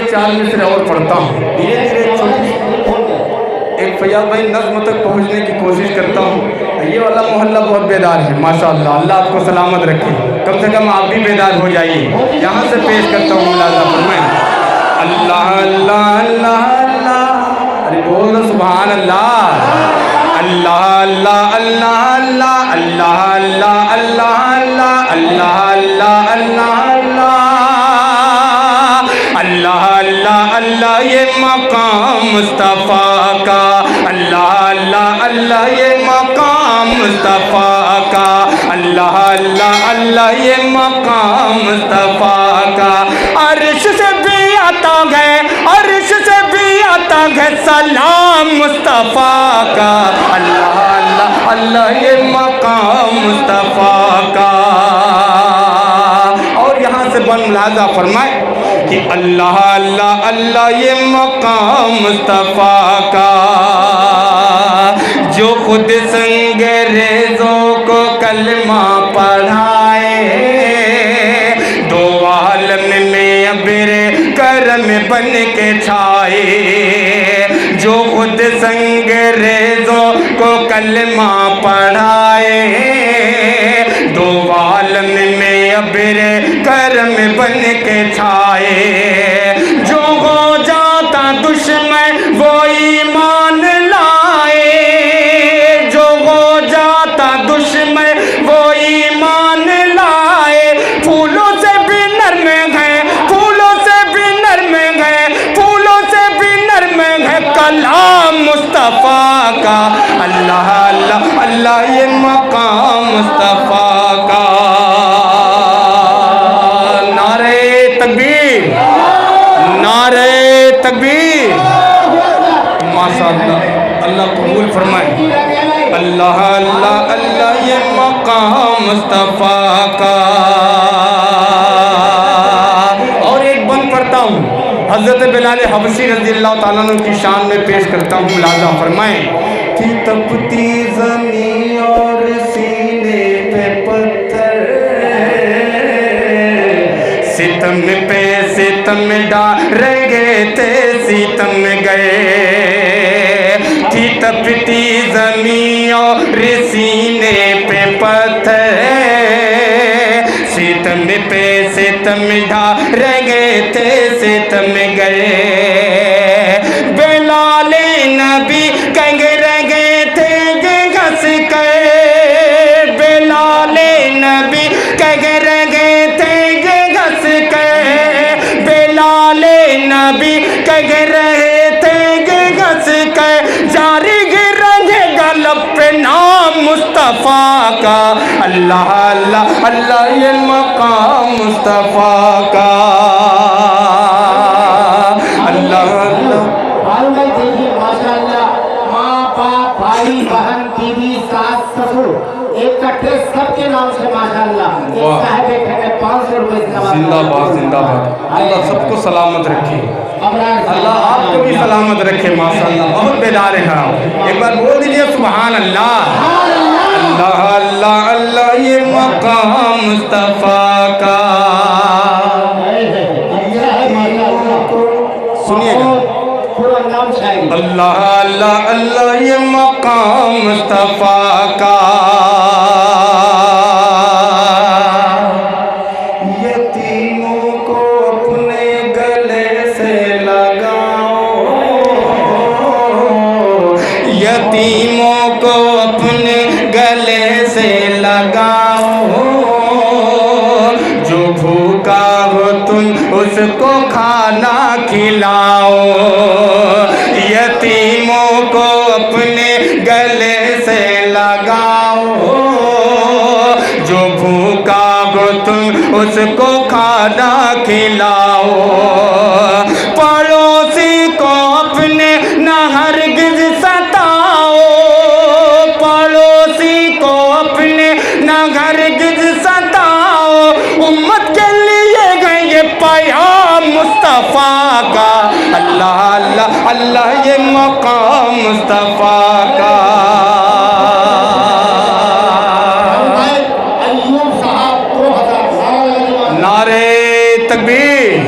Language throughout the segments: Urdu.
ایک 4 مصرے اور پڑھتا ہوں. دھیرے دھیرے ایک فیاض بھائی نظم تک پہنچنے کی کوشش کرتا ہوں. یہ والا محلہ بہت بیدار ہے ماشاءاللہ. اللہ آپ کو سلامت رکھے. کم سے کم آپ بھی بیدار ہو جائیے. یہاں سے پیش کرتا ہوں ملاحظہ فرمائیں. اللہ اللہ اللہ اللہ. ارے بولو سبحان اللہ. اللہ اللہ اللہ اللہ اللہ اللہ اللہ اللہ اللہ اللہ اللہ اللہ اللہ اللہ یہ مقام مصطفیٰ کا. اللہ اللہ اللہ یہ مقام مصطفیٰ کا. اللہ اللہ اللہ یہ مقام مصطفیٰ کا. عرش سے بھی آتا ہے, عرش سے بھی آتا ہے سلام مصطفیٰ کا. اللہ اللہ اللہ یہ مقام مصطفیٰ کا. اور یہاں سے بن ملاحظہ فرمائے کہ اللہ اللہ اللہ یہ مقام مصطفیٰ کا. جو خود سنگ ریزوں کو کلمہ پڑھائے, دو عالم میں ابر کرم بن کے چھائے. جو خود سنگ ریزوں کو کلمہ پڑھائے, دو عالم میں ابر کرم بن کے چھائے. جو ہو جاتا دشمن وہ ایمان لائے, جو ہو جاتا دشمن وہ ایمان لائے. پھولوں سے بھی نرم ہے, پھولوں سے بھی نرم ہے, پھولوں سے بھی نرم ہے کلام مصطفیٰ کا. اللہ اللہ اللہ یہ مقام مصطفیٰ کا. نعرہ تکبیر, نعرہ تکبیر. ماشاءاللہ اللہ قبول فرمائے. اللہ اللہ اللہ یہ مقام مصطفیٰ کا. اور ایک بند پڑھتا ہوں, حضرت بلال حبشی رضی اللہ تعالیٰ عنہ کی شان میں پیش کرتا ہوں. ملاحظہ فرمائیں. تھی تپتی زمین اور سینے پہ پتھر, ستم پہ ستم ڈال گئے تھے ستم گئے. تھی تپتی زمین اور سینے پہ پتھر, ستم پہ ستم ڈال گئے تھے ستم گئے. بلال نبی کنگ رہ گئے تھے گھس کے, بلال نبی کنگ رہ گئے تھے گھس کے, بلال نبی کنگ رہے تھے گھس کے. جاری گرنگے گلب پہ نام مصطفیٰ کا. اللہ اللہ اللہ یہ مقام مصطفیٰ کا. اللہ اللہ. دیکھیے ماشاءاللہ, ماں باپ بھائی بہن بیوی ساس سسر اکٹھے سب کے نام سے ماشاءاللہ ایک صاحب ہے 500 روپے زندہ باد زندہ باد. اللہ سب کو سلامت رکھے, اللہ آپ کو بھی سلامت رکھے. ماشاءاللہ بہت بیدار ہیں آپ. ایک بار بول دیجئے سبحان اللہ. اللہ اللہ اللہ یہ مقام مصطفیٰ کا. سنیے گا. اللہ اللہ اللہ یہ مقام مصطفیٰ کا. یتیموں کو اپنے گلے سے لگاؤ, یتیموں کو اپنے گلے سے لگاؤ. جو بھوکا ہو تم اس کو کھانا کھلاؤ. یتیموں کو اپنے گلے سے لگاؤ. جو بھوکا ہو تم اس کو کھانا کھلاؤ. پڑوسی کو اپنے نہ ہرگز ستاؤ, پڑوسی کو اپنے نہ ہرگز ستاؤ. امت کے لیے گئے یہ پیام مصطفیٰ کا. اللہ اللہ اللہ یہ مقام مصطفیٰ کا. نعرہ تکبیر,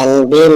NB